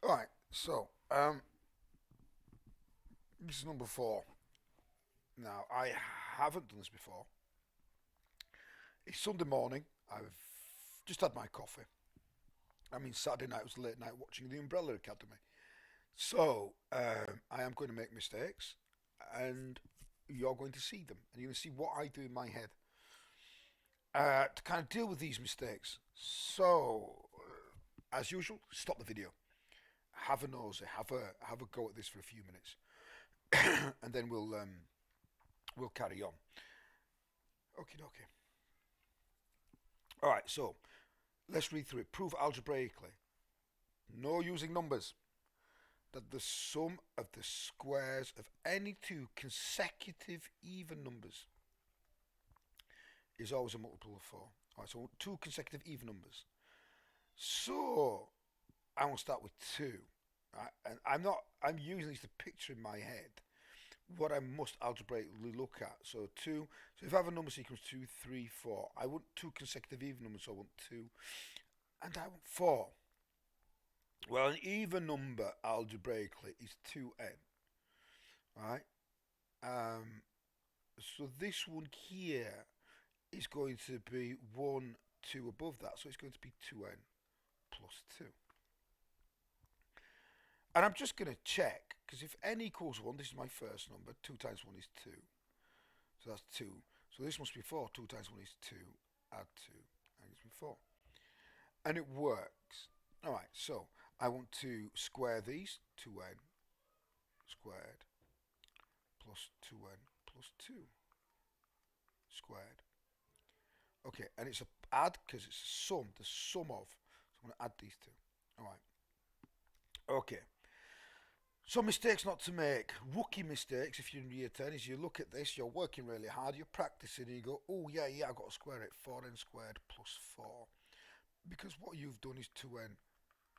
Alright, so, this is number 4. Now, I haven't done this before. It's Sunday morning. I've just had my coffee. I mean, Saturday night was late night watching the Umbrella Academy. So, I am going to make mistakes, and you're going to see them, and you're going to see what I do in my head to kind of deal with these mistakes. So, as usual, stop the video, have a nosy, have a go at this for a few minutes, and then we'll carry on. Okay, okay. All right, so let's read through it. Prove algebraically, no using numbers, that the sum of the squares of any two consecutive even numbers is always a multiple of 4. All right, so two consecutive even numbers. So I will start with 2. Right? And I'm using this to picture in my head what I must algebraically look at. So 2, so if I have a number sequence 2, 3, 4, I want two consecutive even numbers, so I want 2, and I want 4. Well, an even number algebraically is 2n, right? Um, so this one here is going to be 1, 2 above that, so it's going to be 2n plus 2. And I'm just going to check, because if n equals 1, this is my first number, 2 times 1 is 2. So that's 2. So this must be 4. 2 times 1 is 2. Add 2. That gives me 4. And it works. Alright, so I want to square these. 2n squared plus 2n plus 2 squared. Okay, and it's a add because it's a sum, the sum of. So I'm going to add these two. Alright. Okay. So mistakes not to make, rookie mistakes if you're in year 10 is you look at this, you're working really hard, you're practicing and you go, oh yeah, I've got to square it, 4n squared plus 4. Because what you've done is 2n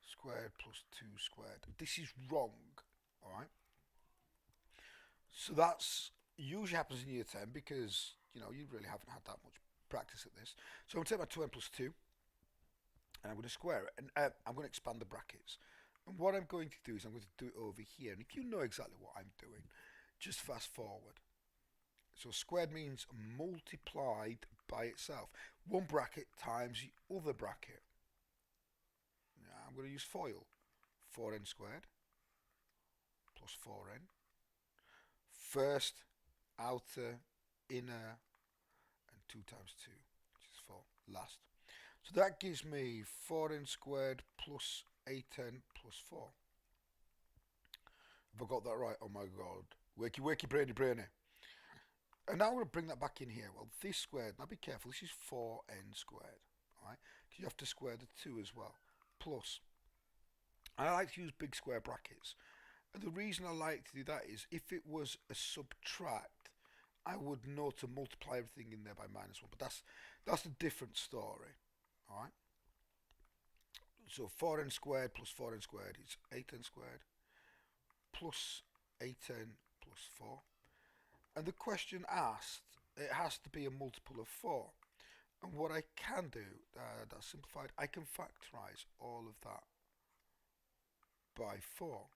squared plus 2 squared. This is wrong, alright? So that's usually happens in year 10 because, you really haven't had that much practice at this. So I'm going to take my 2n plus 2 and I'm going to square it and I'm going to expand the brackets. And what I'm going to do is I'm going to do it over here. And if you know exactly what I'm doing, just fast forward. So squared means multiplied by itself. One bracket times the other bracket. Now I'm going to use FOIL. 4n squared plus 4n. First, outer, inner, and 2 times 2, which is 4. Last. So that gives me 4n squared plus 8n plus 4. Have I got that right? Oh my god. Wakey, wakey, brainy, brainy. And now I'm going to bring that back in here. Well, this squared, now be careful, this is 4n squared. Alright? Because you have to square the 2 as well. Plus, I like to use big square brackets. And the reason I like to do that is if it was a subtract, I would know to multiply everything in there by minus 1. But that's a different story. Alright? So 4n squared plus 4n squared is 8n squared plus 8n plus 4. And the question asked, it has to be a multiple of 4. And what I can do, that's simplified, I can factorise all of that by 4.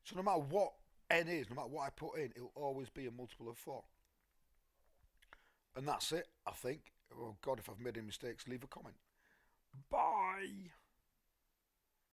So no matter what n is, no matter what I put in, it'll always be a multiple of 4. And that's it, I think. Oh God, if I've made any mistakes, leave a comment. Bye!